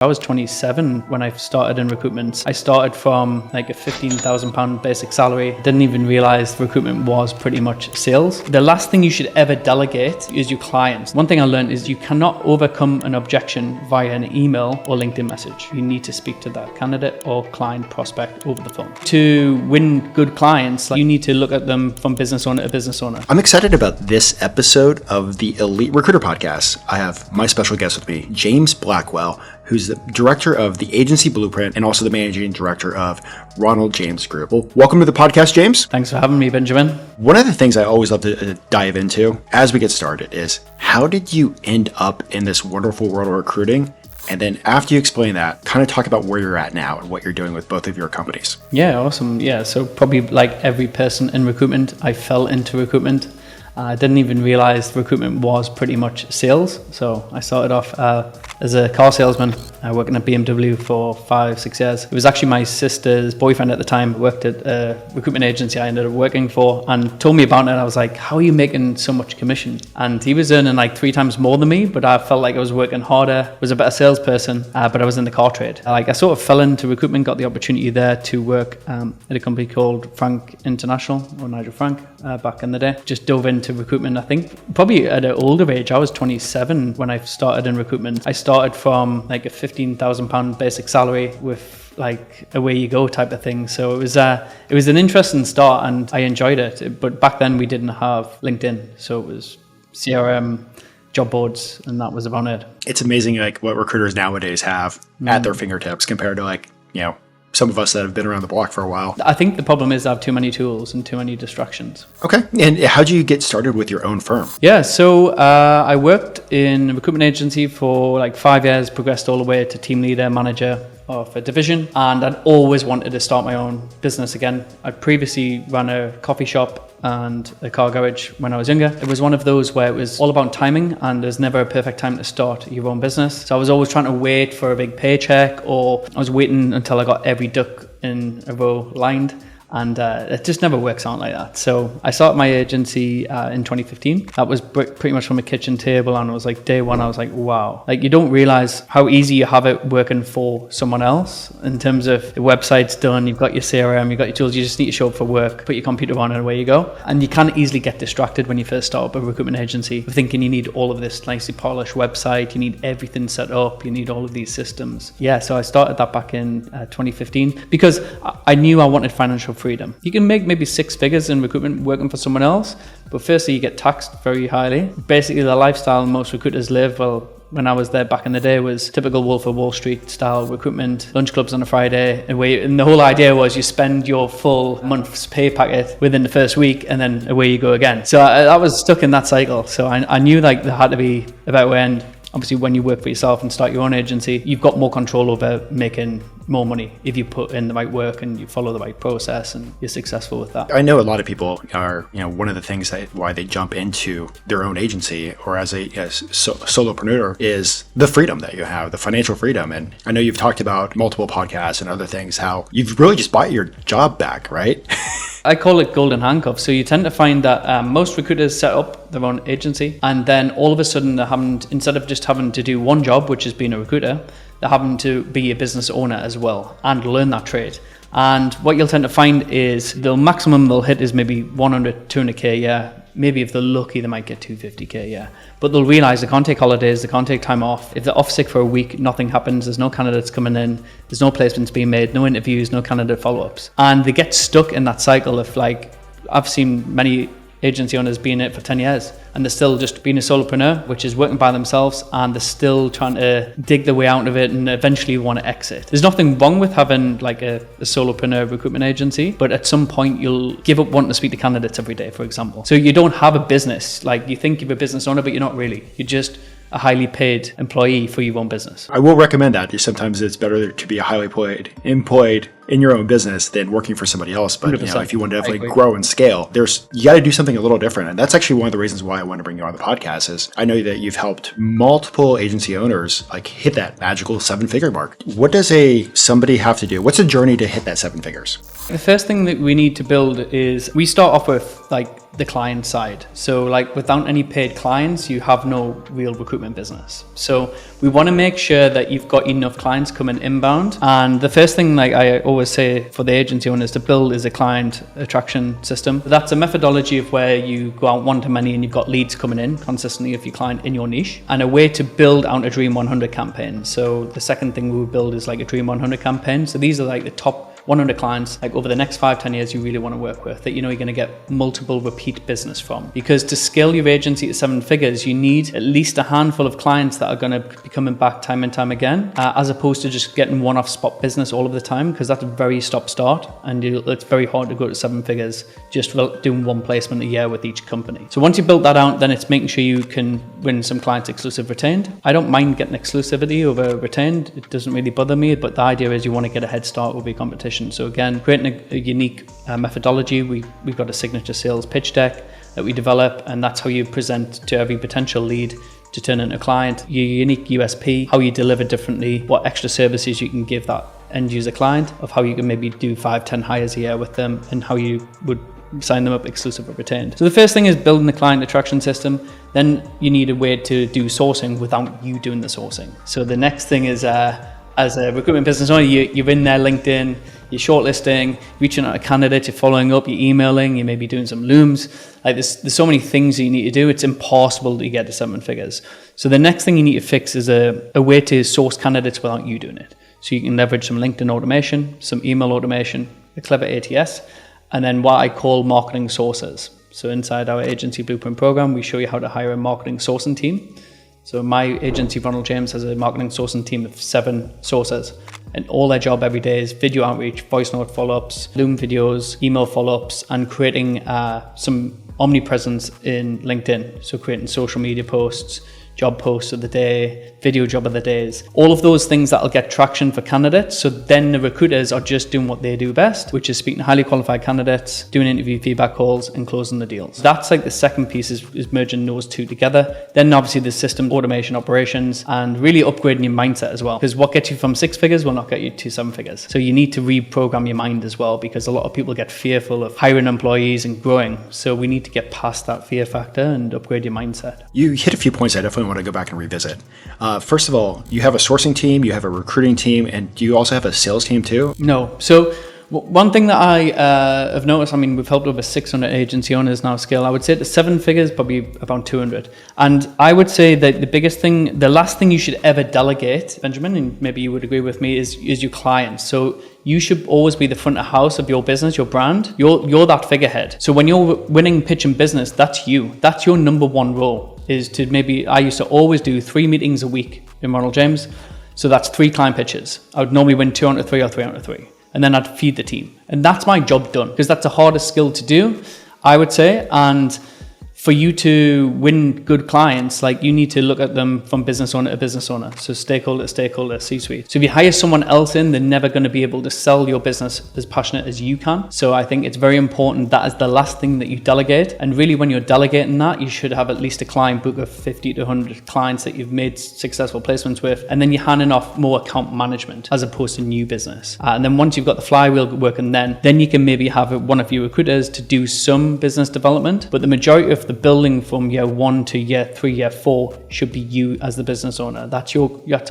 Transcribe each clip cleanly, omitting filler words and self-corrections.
I was 27 when I started in recruitment. I started from like a £15,000 basic salary. Didn't even realize recruitment was pretty much sales. The last thing you should ever delegate is your clients. One thing I learned is you cannot overcome an objection via an email or LinkedIn message. You need to speak to that candidate or client prospect over the phone. To win good clients, you need to look at them from business owner to business owner. I'm excited about this episode of the Elite Recruiter Podcast. I have my special guest with me, James Blackwell, who's the director of the agency Blueprint and also the managing director of Ronald James Group. Well, welcome to the podcast, James. Thanks for having me, Benjamin. One of the things I always love to dive into as we get started is how did you end up in this wonderful world of recruiting? And then after you explain that, kind of talk about where you're at now and what you're doing with both of your companies. Yeah, awesome. Yeah, so probably like every person in recruitment, I fell into recruitment. I didn't even realize recruitment was pretty much sales. So I started off as a car salesman, working at BMW for 5-6 years. It was actually my sister's boyfriend at the time, worked at a recruitment agency I ended up working for, and told me about it. And I was like, how are you making so much commission? And he was earning like 3 times more than me, but I felt like I was working harder, was a better salesperson, but I was in the car trade. I sort of fell into recruitment, got the opportunity there to work at a company called Frank International, or Nigel Frank, back in the day. Just dove into recruitment, I think probably at an older age. I was 27 when I started in recruitment. I started from like a £15,000 basic salary with like away you go type of thing. So it was an interesting start and I enjoyed it. But back then we didn't have LinkedIn, so it was CRM, job boards, and that was about it. It's amazing like what recruiters nowadays have at their fingertips compared to some of us that have been around the block for a while. I think the problem is I have too many tools and too many distractions. Okay. And how did you get started with your own firm? Yeah, so I worked in a recruitment agency for like 5 years, progressed all the way to team leader, manager of a division, and I'd always wanted to start my own business again. I previously ran a coffee shop and a car garage when I was younger. It was one of those where it was all about timing and there's never a perfect time to start your own business. So I was always trying to wait for a big paycheck, or I was waiting until I got every duck in a row lined. And it just never works out like that. So I started my agency in 2015. That was pretty much from a kitchen table. And it was like day one, I was like, wow. Like you don't realize how easy you have it working for someone else in terms of the website's done, you've got your CRM, you've got your tools, you just need to show up for work, put your computer on and away you go. And you can easily get distracted when you first start up a recruitment agency, thinking you need all of this nicely polished website, you need everything set up, you need all of these systems. Yeah, so I started that back in 2015 because I knew I wanted financial freedom. You can make maybe 6 figures in recruitment working for someone else, but firstly you get taxed very highly. Basically the lifestyle most recruiters live, well, when I was there back in the day, was typical Wolf of Wall Street style recruitment, lunch clubs on a Friday, and the whole idea was you spend your full month's pay packet within the first week and then away you go again. So I was stuck in that cycle. So I knew like there had to be a better way, and obviously when you work for yourself and start your own agency, you've got more control over making more money if you put in the right work and you follow the right process and you're successful with that. I know a lot of people are, one of the things that why they jump into their own agency or as a solopreneur is the freedom that you have, the financial freedom. And I know you've talked about multiple podcasts and other things, how you've really just bought your job back, right? I call it golden handcuffs. So you tend to find that most recruiters set up their own agency and then all of a sudden instead of just having to do one job, which is being a recruiter, they're having to be a business owner as well and learn that trade. And what you'll tend to find is the maximum they'll hit is maybe 100, 200k a year. Maybe if they're lucky, they might get 250k a year. But they'll realize they can't take holidays, they can't take time off. If they're off sick for a week, nothing happens. There's no candidates coming in. There's no placements being made, no interviews, no candidate follow-ups. And they get stuck in that cycle of like, I've seen many agency owners being in it for 10 years and they're still just being a solopreneur, which is working by themselves, and they're still trying to dig their way out of it and eventually want to exit. There's nothing wrong with having like a solopreneur recruitment agency, but at some point you'll give up wanting to speak to candidates every day, for example. So you don't have a business. Like you think you're a business owner, but you're not really. You're just a highly paid employee for your own business. I will recommend that. Sometimes it's better to be a highly employed in your own business than working for somebody else. But if you want to definitely grow and scale, you got to do something a little different. And that's actually one of the reasons why I want to bring you on the podcast is I know that you've helped multiple agency owners like hit that magical 7-figure mark. What does somebody have to do? What's a journey to hit that 7 figures? The first thing that we need to build is we start off with like the client side. So like without any paid clients, you have no real recruitment business. So we want to make sure that you've got enough clients coming inbound. And the first thing, like I always say for the agency owners to build, is a client attraction system. That's a methodology of where you go out one-to-many and you've got leads coming in consistently of your client in your niche, and a way to build out a Dream 100 campaign. So the second thing we would build is like a Dream 100 campaign. So these are like the top 100 clients, like over the next 5-10 years, you really want to work with, that you know you're going to get multiple repeat business from. Because to scale your agency to 7 figures, you need at least a handful of clients that are going to be coming back time and time again, as opposed to just getting one-off spot business all of the time, because that's a very stop-start, and it's very hard to go to 7 figures just doing one placement a year with each company. So once you build that out, then it's making sure you can win some clients exclusive retained. I don't mind getting exclusivity over retained. It doesn't really bother me, but the idea is you want to get a head start over your competition. So again, creating a unique methodology. We've got a signature sales pitch deck that we develop, and that's how you present to every potential lead to turn into a client. Your unique USP, how you deliver differently, what extra services you can give that end user client, of how you can maybe do 5-10 hires a year with them, and how you would sign them up exclusive or retained. So the first thing is building the client attraction system. Then you need a way to do sourcing without you doing the sourcing. So the next thing is, as a recruitment business owner, you're in there LinkedIn, you're shortlisting, reaching out to candidates, you're following up, you're emailing, you may be doing some looms. Like there's so many things that you need to do. It's impossible to get to 7 figures. So the next thing you need to fix is a way to source candidates without you doing it. So you can leverage some LinkedIn automation, some email automation, a clever ATS, and then what I call marketing sources. So inside our agency blueprint program, we show you how to hire a marketing sourcing team. So my agency, Ronald James, has a marketing sourcing team of 7 sources, and all their job every day is video outreach, voice note follow-ups, Loom videos, email follow-ups, and creating some omnipresence in LinkedIn. So creating social media posts, job posts of the day, video job of the days, all of those things that'll get traction for candidates. So then the recruiters are just doing what they do best, which is speaking to highly qualified candidates, doing interview feedback calls, and closing the deals. That's like the second piece, is merging those two together. Then obviously the system automation operations, and really upgrading your mindset as well, because what gets you from 6 figures will not get you to 7 figures. So you need to reprogram your mind as well, because a lot of people get fearful of hiring employees and growing. So we need to get past that fear factor and upgrade your mindset. You hit a few points I definitely want to go back and revisit. First of all, you have a sourcing team, you have a recruiting team, and do you also have a sales team too? No. So one thing that I have noticed, I mean, we've helped over 600 agency owners now scale. I would say the 7 figures, probably around 200. And I would say that the biggest thing, the last thing you should ever delegate, Benjamin, and maybe you would agree with me, is your clients. So you should always be the front of house of your business, your brand. You're that figurehead. So when you're winning, pitching business, that's you. That's your number one role, is to I used to always do 3 meetings a week in Ronald James. So that's 3 client pitches. I would normally win 2 out of 3 or 3 out of 3. And then I'd feed the team. And that's my job done, because that's the hardest skill to do, I would say. And for you to win good clients, like, you need to look at them from business owner to business owner. So stakeholder to stakeholder, C-suite. So if you hire someone else in, they're never going to be able to sell your business as passionate as you can. So I think it's very important that is the last thing that you delegate. And really, when you're delegating that, you should have at least a client book of 50 to 100 clients that you've made successful placements with. And then you're handing off more account management as opposed to new business. And then once you've got the flywheel working, then you can maybe have one of your recruiters to do some business development. But the majority of the building from year 1 to year 3, year 4 should be you as the business owner. That's your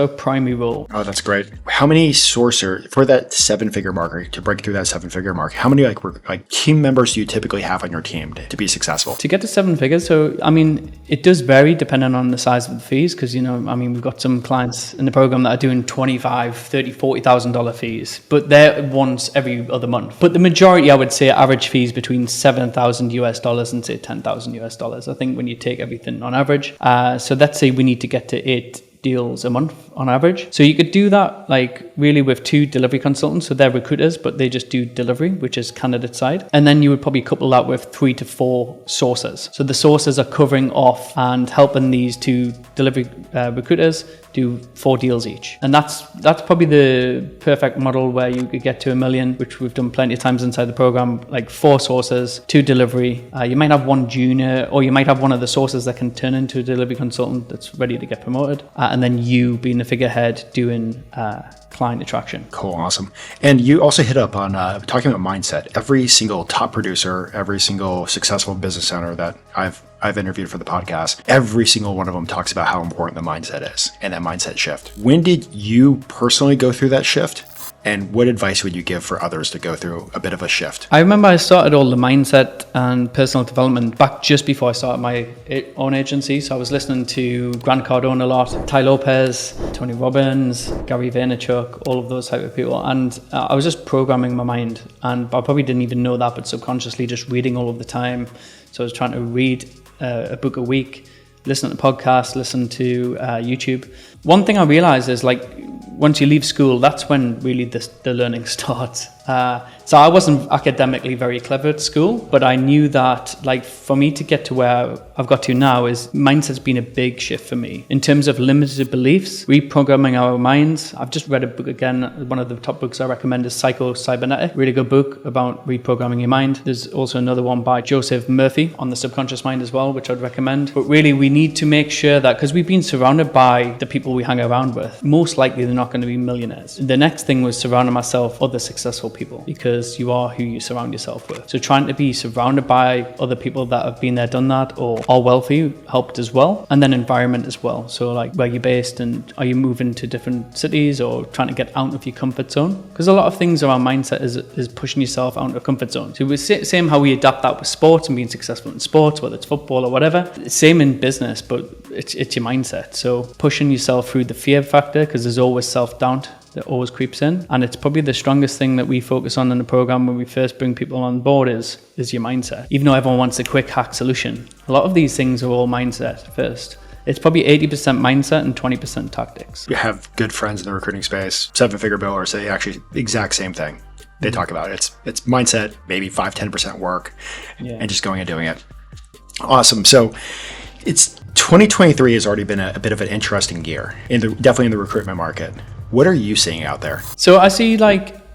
primary role. Oh, that's great. How many sourcer for that 7-figure mark, to break through that 7-figure mark? How many like team members do you typically have on your team to be successful? To get to 7 figures, so I mean, it does vary depending on the size of the fees, because we've got some clients in the program that are doing $25,000, $30,000, $40,000 fees, but they're once every other month. But the majority, I would say, average fees between $7,000 and say $10,000. I think when you take everything on average. So let's say we need to get to 8 deals a month on average. So you could do that like really with 2 delivery consultants. So they're recruiters, but they just do delivery, which is candidate side. And then you would probably couple that with 3 to 4 sources. So the sources are covering off and helping these 2 delivery recruiters do 4 deals each. And that's probably the perfect model where you could get to $1 million, which we've done plenty of times inside the program, like 4 sources, 2 delivery. You might have 1 junior, or you might have one of the sources that can turn into a delivery consultant that's ready to get promoted. And then you being the figurehead doing client attraction. Cool. Awesome. And you also hit up on talking about mindset. Every single top producer, every single successful business owner that I've interviewed for the podcast, every single one of them talks about how important the mindset is and that mindset shift. When did you personally go through that shift? And what advice would you give for others to go through a bit of a shift? I remember I started all the mindset and personal development back just before I started my own agency. So I was listening to Grant Cardone a lot, Ty Lopez, Tony Robbins, Gary Vaynerchuk, all of those type of people. And I was just programming my mind. And I probably didn't even know that, but subconsciously just reading all of the time. So I was trying to read a book a week, listen to podcasts, listen to YouTube. One thing I realized is once you leave school, that's when really the learning starts. So I wasn't academically very clever at school, but I knew that for me to get to where I've got to now is mindset's been a big shift for me. In terms of limited beliefs, reprogramming our minds. I've just read a book again. One of the top books I recommend is Psycho-Cybernetic. Really good book about reprogramming your mind. There's also another one by Joseph Murphy on the subconscious mind as well, which I'd recommend. But really we need to make sure that, because we've been surrounded by the people we hang around with, most likely they're not going to be millionaires. The next thing was surrounding myself with other successful people, because you are who you surround yourself with. So trying to be surrounded by other people that have been there, done that, or are wealthy helped as well. And then environment as well. So where you're based, and are you moving to different cities or trying to get out of your comfort zone? Because a lot of things around mindset is pushing yourself out of comfort zone. So we're same how we adapt that with sports and being successful in sports, whether it's football or whatever. Same in business, but it's your mindset. So pushing yourself through the fear factor, because there's always self-doubt that always creeps in, and it's probably the strongest thing that we focus on in the program when we first bring people on board is your mindset. Even though everyone wants a quick hack solution, a lot of these things are all mindset first. It's probably 80% mindset and 20% tactics. You have good friends in the recruiting space, 7-figure billers, say actually exact same thing. They talk about it's mindset, maybe 5-10% work, and just going and doing it. Awesome. So it's 2023 has already been a bit of an interesting year, definitely in the recruitment market. What are you seeing out there? So I see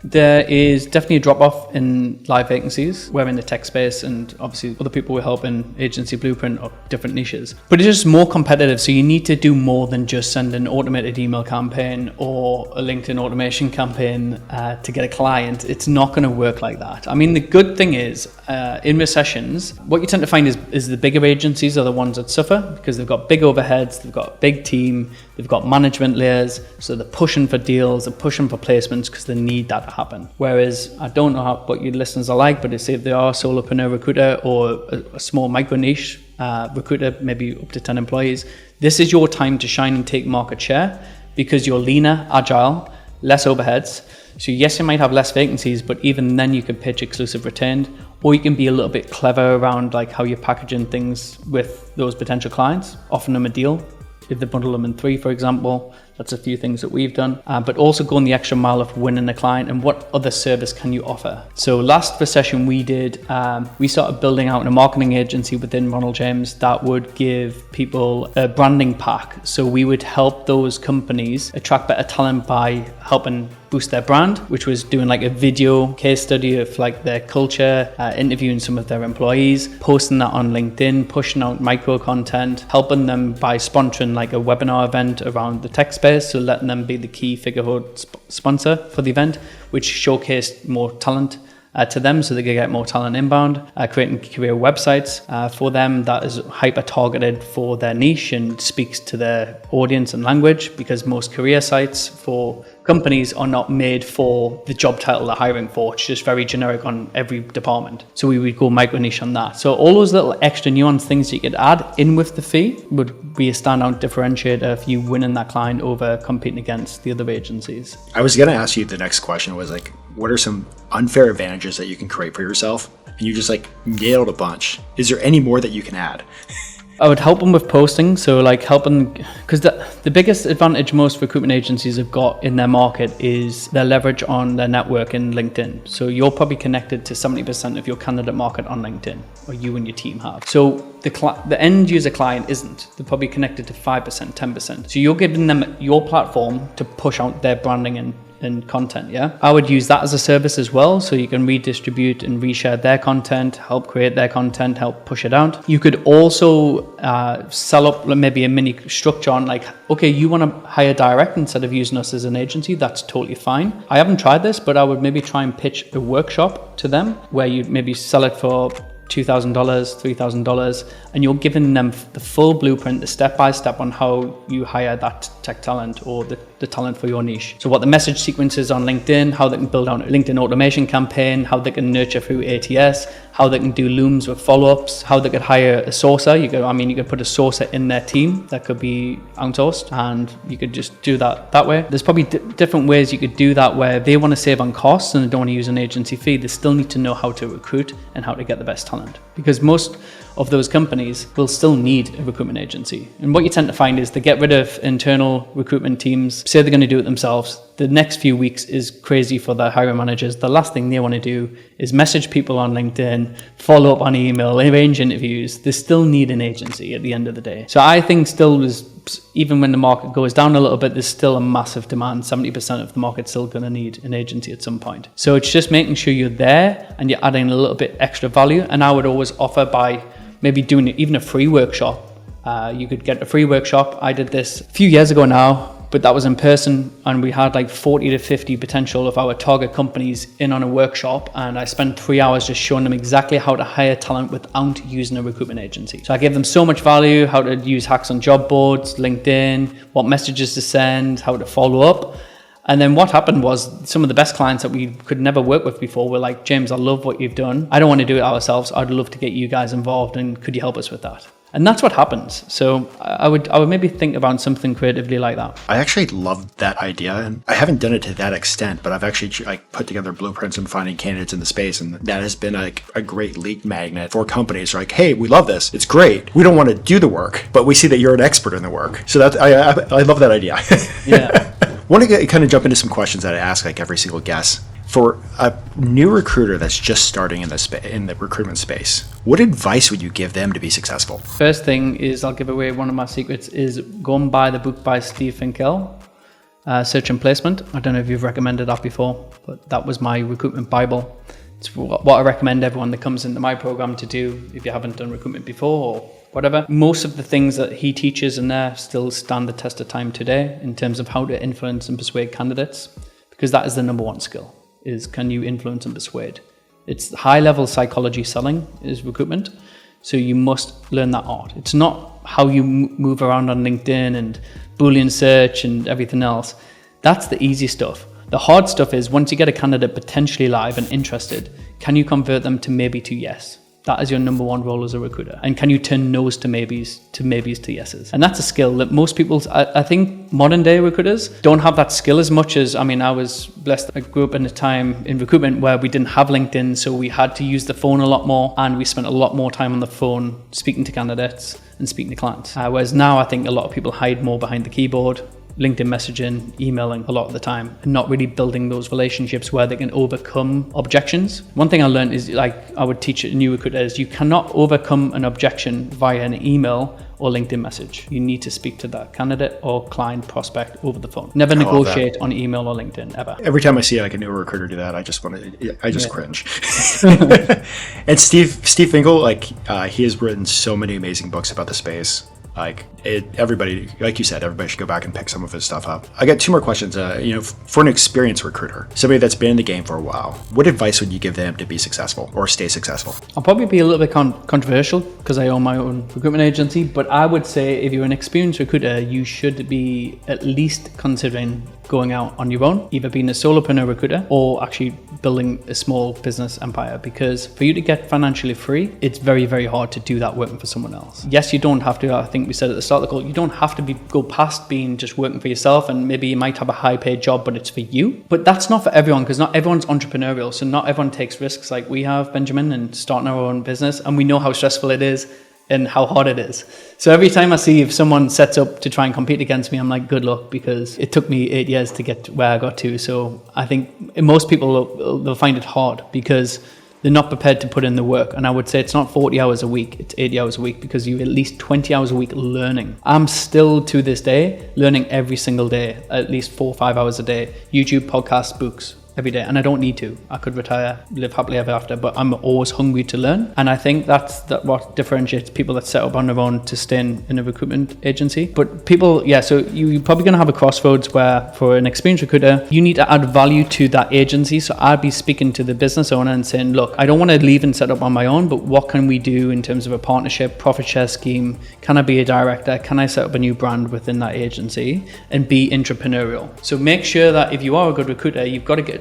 there is definitely a drop-off in live vacancies. We're in the tech space, and obviously other people will help in Agency Blueprint or different niches. But it's just more competitive, so you need to do more than just send an automated email campaign or a LinkedIn automation campaign to get a client. It's not going to work like that. I mean, the good thing is, in recessions, what you tend to find is the bigger agencies are the ones that suffer, because they've got big overheads, they've got a big team, they've got management layers, so they're pushing for deals, they're pushing for placements because they need that to happen. Whereas I don't know what your listeners are like, but if they are a solopreneur recruiter or a small micro niche recruiter, maybe up to 10 employees, this is your time to shine and take market share, because you're leaner, agile, less overheads. So yes, you might have less vacancies, but even then you can pitch exclusive retained, or you can be a little bit clever around how you're packaging things with those potential clients, offering them a deal. If they bundle them in 3, for example, that's a few things that we've done, but also going the extra mile of winning a client, and what other service can you offer? So last recession we started building out a marketing agency within Ronald James that would give people a branding pack. So we would help those companies attract better talent by helping boost their brand, which was doing a video case study of their culture, interviewing some of their employees, posting that on LinkedIn, pushing out micro content, helping them by sponsoring a webinar event around the tech space, so letting them be the key figurehead sponsor for the event, which showcased more talent to them, so they can get more talent inbound, creating career websites for them that is hyper targeted for their niche and speaks to their audience and language, because most career sites for companies are not made for the job title they're hiring for. It's just very generic on every department. So we would go micro niche on that. So all those little extra nuanced things you could add in with the fee would be a standout differentiator if you winning that client over competing against the other agencies. I was going to ask you, the next question was what are some unfair advantages that you can create for yourself? And you just nailed a bunch. Is there any more that you can add? I would help them with posting, so helping, because the biggest advantage most recruitment agencies have got in their market is their leverage on their network in LinkedIn. So you're probably connected to 70% of your candidate market on LinkedIn, or you and your team have. So the end user client isn't. They're probably connected to 5%, 10%. So you're giving them your platform to push out their branding and content. Yeah, I would use that as a service as well, so you can redistribute and reshare their content, help create their content, help push it out. You could also sell up maybe a mini structure on like, okay, you want to hire direct instead of using us as an agency, that's totally fine. I haven't tried this, but I would maybe try and pitch a workshop to them where you maybe sell it for $2,000, $3,000, and you're giving them the full blueprint, the step-by-step on how you hire that tech talent or the talent for your niche. So what the message sequence is on LinkedIn, how they can build out a LinkedIn automation campaign, how they can nurture through ATS, how they can do looms with follow-ups, how they could hire a sourcer. You could put a sourcer in their team that could be outsourced, and you could just do that way. There's probably different ways you could do that where they want to save on costs and they don't want to use an agency fee. They still need to know how to recruit and how to get the best talent, because most of those companies will still need a recruitment agency. And what you tend to find is they get rid of internal recruitment teams, say they're going to do it themselves. The next few weeks is crazy for the hiring managers. The last thing they want to do is message people on LinkedIn, follow up on email, arrange interviews. They still need an agency at the end of the day. So I think even when the market goes down a little bit, there's still a massive demand. 70% of the market's still going to need an agency at some point. So it's just making sure you're there and you're adding a little bit extra value. And I would always offer by maybe doing even a free workshop. You could get a free workshop. I did this a few years ago now, but that was in person, and we had like 40 to 50 potential of our target companies in on a workshop, and I spent 3 hours just showing them exactly how to hire talent without using a recruitment agency. So I gave them so much value, how to use hacks on job boards, LinkedIn, what messages to send, how to follow up. And then what happened was some of the best clients that we could never work with before were like, James, I love what you've done. I don't want to do it ourselves. I'd love to get you guys involved, and could you help us with that? And that's what happens. So I would maybe think about something creatively like that. I actually love that idea, and I haven't done it to that extent, but I've actually put together blueprints and finding candidates in the space, and that has been like a great lead magnet for companies. Like, hey, we love this. It's great. We don't want to do the work, but we see that you're an expert in the work. So that I love that idea. Yeah. I want to kind of jump into some questions that I ask like every single guest. For a new recruiter that's just starting in the recruitment space, what advice would you give them to be successful? First thing is, I'll give away one of my secrets, is go and buy the book by Steve Finkel, Search and Placement. I don't know if you've recommended that before, but that was my recruitment Bible. It's what I recommend everyone that comes into my program to do if you haven't done recruitment before or whatever. Most of the things that he teaches in there still stand the test of time today in terms of how to influence and persuade candidates, because that is the number one skill. Is can you influence and persuade? It's high-level psychology selling is recruitment, so you must learn that art. It's not how you move around on LinkedIn and Boolean search and everything else. That's the easy stuff. The hard stuff is once you get a candidate potentially live and interested, can you convert them to maybe to yes? That is your number one role as a recruiter. And can you turn no's to maybes to yeses? And that's a skill that most people, I think modern day recruiters don't have that skill as much as, I was blessed. I grew up in a time in recruitment where we didn't have LinkedIn, so we had to use the phone a lot more, and we spent a lot more time on the phone speaking to candidates and speaking to clients. Whereas now I think a lot of people hide more behind the keyboard, LinkedIn messaging, emailing a lot of the time, and not really building those relationships where they can overcome objections. One thing I learned is, I would teach new recruiters, you cannot overcome an objection via an email or LinkedIn message. You need to speak to that candidate or client prospect over the phone. Never negotiate on email or LinkedIn, ever. Every time I see a new recruiter do that, I just cringe. And Steve Finkel, he has written so many amazing books about the space. Everybody, like you said, everybody should go back and pick some of his stuff up. I got two more questions. For an experienced recruiter, somebody that's been in the game for a while, what advice would you give them to be successful or stay successful? I'll probably be a little bit controversial because I own my own recruitment agency, but I would say if you're an experienced recruiter, you should be at least considering going out on your own, either being a solopreneur recruiter or actually building a small business empire, because for you to get financially free, it's very, very hard to do that working for someone else. Yes, you don't have to, I think we said at the start of the call, you don't have to go past being just working for yourself, and maybe you might have a high paid job, but it's for you. But that's not for everyone, because not everyone's entrepreneurial. So not everyone takes risks like we have, Benjamin, and starting our own business. And we know how stressful it is and how hard it is. So every time I see if someone sets up to try and compete against me, I'm like, good luck, because it took me 8 years to get to where I got to. So I think most people, they'll find it hard because they're not prepared to put in the work. And I would say it's not 40 hours a week, it's 80 hours a week, because you have at least 20 hours a week learning. I'm still to this day learning every single day, at least 4 or 5 hours a day. YouTube, podcasts, books. Every day, and I don't need to. I could retire, live happily ever after, but I'm always hungry to learn, and I think that's what differentiates people that set up on their own to stay in a recruitment agency. But people, so you're probably going to have a crossroads where, for an experienced recruiter, you need to add value to that agency. So I'd be speaking to the business owner and saying, look, I don't want to leave and set up on my own, but what can we do in terms of a partnership, profit share scheme? Can I be a director? Can I set up a new brand within that agency and be entrepreneurial? So make sure that if you are a good recruiter,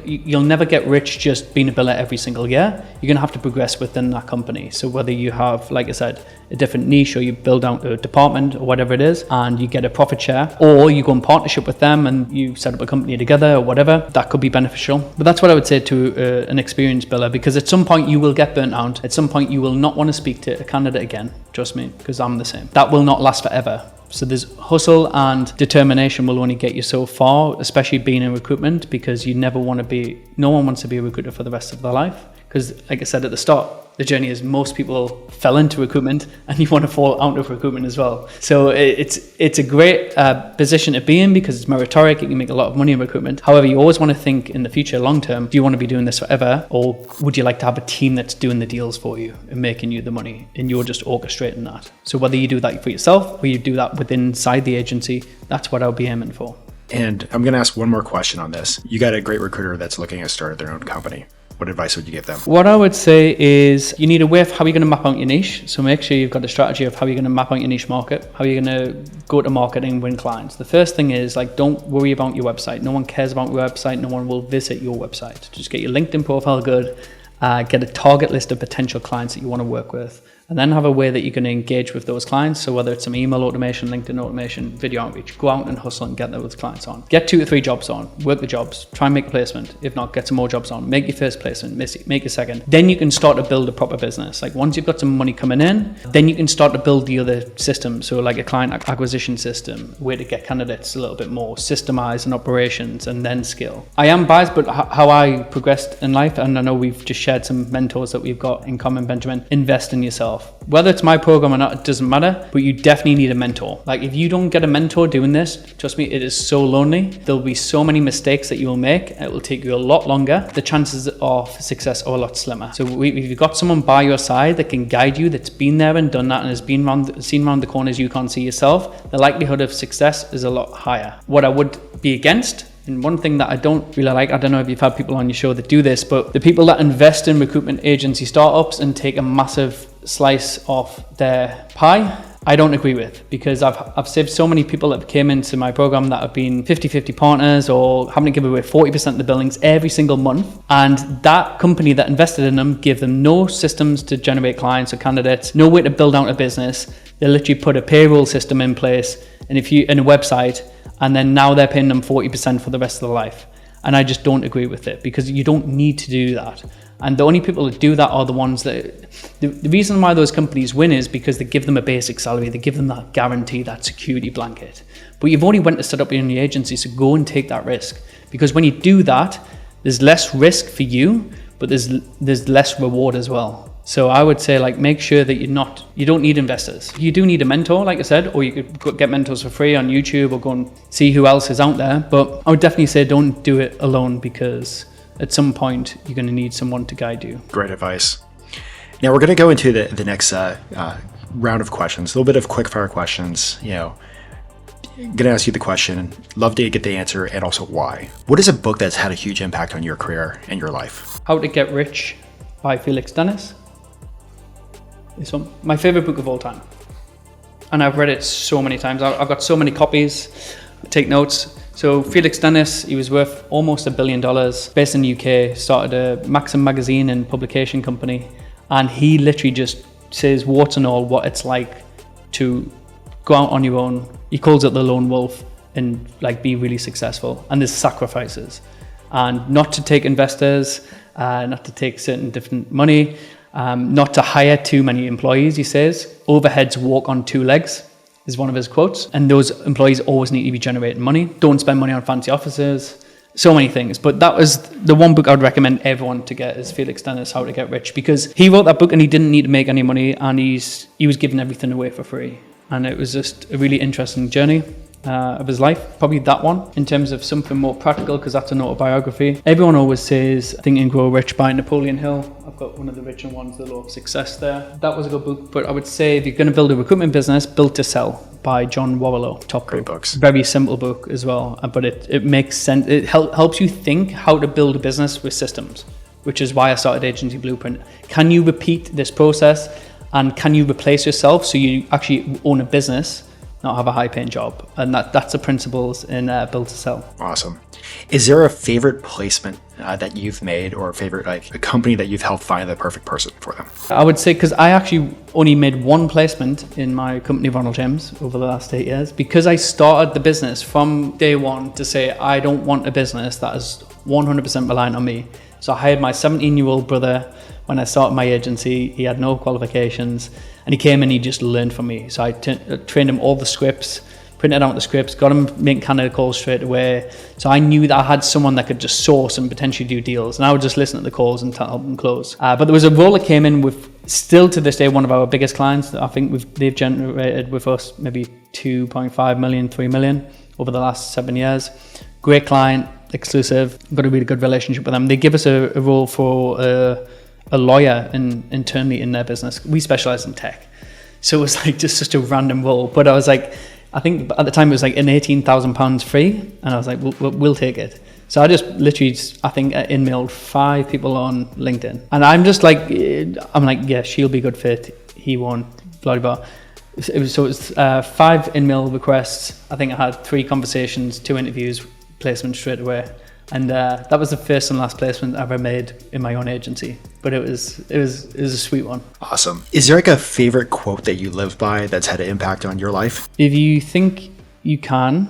you'll never get rich just being a biller every single year. You're going to have to progress within that company. So whether you have, like I said, a different niche, or you build out a department or whatever it is, and you get a profit share, or you go in partnership with them and you set up a company together or whatever, that could be beneficial. But that's what I would say to an experienced biller, because at some point you will get burnt out. At some point you will not want to speak to a candidate again. Trust me, because I'm the same. That will not last forever. So there's hustle and determination will only get you so far, especially being in recruitment, because no one wants to be a recruiter for the rest of their life. Because like I said at the start, the journey is most people fell into recruitment and you want to fall out of recruitment as well. So it's a great position to be in because it's meritocratic. You can make a lot of money in recruitment. However, you always want to think in the future, long term, do you want to be doing this forever, or would you like to have a team that's doing the deals for you and making you the money and you're just orchestrating that? So whether you do that for yourself or you do that inside the agency, that's what I'll be aiming for. And I'm going to ask one more question on this. You got a great recruiter that's looking at starting their own company. What advice would you give them? What I would say is you need a way of how you're going to map out your niche. So make sure you've got a strategy of how you're going to map out your niche market, how you're going to go to market and win clients. The first thing is don't worry about your website. No one cares about your website. No one will visit your website. Just get your LinkedIn profile good, get a target list of potential clients that you want to work with, and then have a way that you can engage with those clients. So whether it's some email automation, LinkedIn automation, video outreach, go out and hustle and get those clients on. Get 2 to 3 jobs on, work the jobs, try and make a placement. If not, get some more jobs on, make your first placement, make a second. Then you can start to build a proper business. Like once you've got some money coming in, then you can start to build the other systems. So like a client acquisition system, a way to get candidates a little bit more systemized in operations, and then scale. I am biased, but how I progressed in life, and I know we've just shared some mentors that we've got in common, Benjamin, invest in yourself. Whether it's my program or not, it doesn't matter, but you definitely need a mentor. Like if you don't get a mentor doing this, trust me, it is so lonely. There'll be so many mistakes that you will make. It will take you a lot longer. The chances of success are a lot slimmer. So if you've got someone by your side that can guide you, that's been there and done that and has seen around the corners you can't see yourself, the likelihood of success is a lot higher. What I would be against, and one thing that I don't really like, I don't know if you've had people on your show that do this, but the people that invest in recruitment agency startups and take a massive slice off their pie, I don't agree with, because I've saved so many people that came into my program that have been 50-50 partners or having to give away 40% of the billings every single month. And that company that invested in them gave them no systems to generate clients or candidates, no way to build out a business. They literally put a payroll system in place and in a website, and then now they're paying them 40% for the rest of their life. And I just don't agree with it, because you don't need to do that. And the only people that do that are the ones that, the reason why those companies win is because they give them a basic salary, they give them that guarantee, that security blanket. But you've already went to set up your own agency, so go and take that risk. Because when you do that, there's less risk for you, but there's less reward as well. So I would say make sure that you don't need investors. You do need a mentor, like I said, or you could get mentors for free on YouTube or go and see who else is out there. But I would definitely say don't do it alone, because at some point you're going to need someone to guide you. Great advice. Now we're going to go into the next round of questions, a little bit of quick fire questions. I'm going to ask you the question, love to get the answer, and also why. What is a book that's had a huge impact on your career and your life? How to Get Rich by Felix Dennis. It's my favorite book of all time. And I've read it so many times. I've got so many copies. Take notes. So Felix Dennis, he was worth almost $1 billion, based in the UK, started a Maxim magazine and publication company. And he literally just says warts and all what it's like to go out on your own. He calls it the lone wolf, and be really successful. And there's sacrifices. And not to take investors, not to take certain different money, not to hire too many employees, he says. Overheads walk on 2 legs is one of his quotes. And those employees always need to be generating money. Don't spend money on fancy offices. so many things. But that was the one book I would recommend everyone to get, is Felix Dennis, How to Get Rich, because he wrote that book and he didn't need to make any money, and he was giving everything away for free. And it was just a really interesting journey of his life. Probably that one in terms of something more practical, because that's an autobiography. Everyone always says Think and Grow Rich by Napoleon Hill. I've got one of the richer ones, The Law of Success there. That was a good book. But I would say if you're going to build a recruitment business, Built to Sell by John Warrillow. Top Great book. books. Very simple book as well, but it makes sense. It helps you think how to build a business with systems, which is why I started Agency Blueprint. Can you repeat this process, and can you replace yourself so you actually own a business, not have a high-paying job? And that's the principles in Built to Sell. Awesome. Is there a favorite placement that you've made, or a favorite, like a company that you've helped find the perfect person for them? I would say, because I actually only made one placement in my company, Ronald James, over the last 8 years, because I started the business from day one to say, I don't want a business that is 100% reliant on me. So I hired my 17-year-old brother when I started my agency. He had no qualifications, and he came and he just learned from me. So I trained him all the scripts, printed out the scripts, got him making candidate calls straight away. So I knew that I had someone that could just source and potentially do deals, and I would just listen to the calls and help them close. But there was a role that came in with, still to this day, one of our biggest clients that I think they've generated with us maybe 2.5 million, 3 million over the last 7 years. Great client, exclusive, got a really good relationship with them. They give us a role for a lawyer internally in their business. We specialize in tech. So it was like just such a random role. But I was like, I think at the time it was like an £18,000 free. And I was like, we'll take it. So I just literally, I think, emailed 5 people on LinkedIn. And I'm just like, yeah, she'll be a good fit. He won't, blah, blah, blah. It was 5 in-mail requests. I think I had 3 conversations, 2 interviews, placement straight away. And that was the first and last placement I ever made in my own agency. But it was a sweet one. Awesome. Is there like a favorite quote that you live by that's had an impact on your life? If you think you can,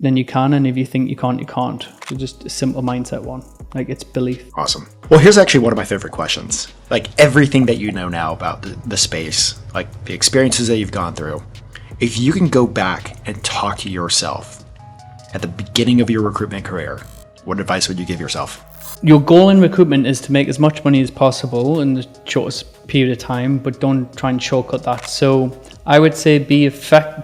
then you can. And if you think you can't, you can't. So just a simple mindset one. Like, it's belief. Awesome. Well, here's actually one of my favorite questions. Like, everything that you know now about the space, like the experiences that you've gone through, if you can go back and talk to yourself at the beginning of your recruitment career, what advice would you give yourself? Your goal in recruitment is to make as much money as possible in the shortest period of time, but don't try and shortcut that. So I would say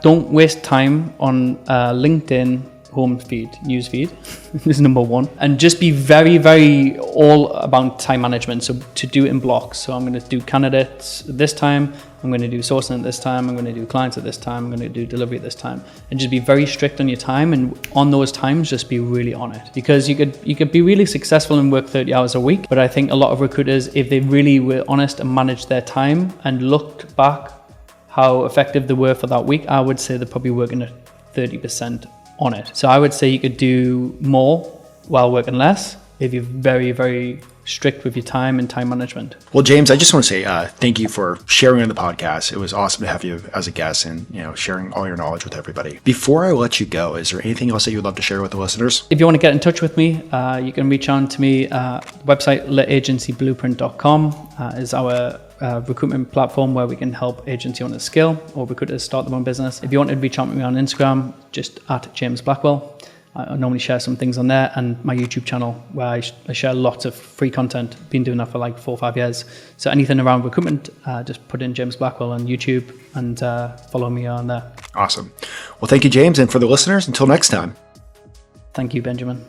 don't waste time on LinkedIn home feed, news feed. This is number one. And just be very, very all about time management. So to do it in blocks. So I'm going to do candidates this time. I'm going to do sourcing at this time. I'm going to do clients at this time. I'm going to do delivery at this time. And just be very strict on your time. And on those times, just be really on it. Because you could be really successful and work 30 hours a week. But I think a lot of recruiters, if they really were honest and managed their time and looked back how effective they were for that week, I would say they're probably working at 30% on it. So I would say you could do more while working less if you're very, very strict with your time and time management. Well, James, I just want to say thank you for sharing on the podcast. It was awesome to have you as a guest and sharing all your knowledge with everybody. Before I let you go, is there anything else that you'd love to share with the listeners? If you want to get in touch with me, you can reach out to me. Website agencyblueprint.com is our recruitment platform where we can help agency owners scale or recruiters start their own business. If you want to reach out to me on Instagram, just at James Blackwell. I normally share some things on there, and my YouTube channel where I share lots of free content. Been doing that for like 4 or 5 years. So anything around recruitment, just put in James Blackwell on YouTube and follow me on there. Awesome. Well, thank you, James. And for the listeners, until next time. Thank you, Benjamin.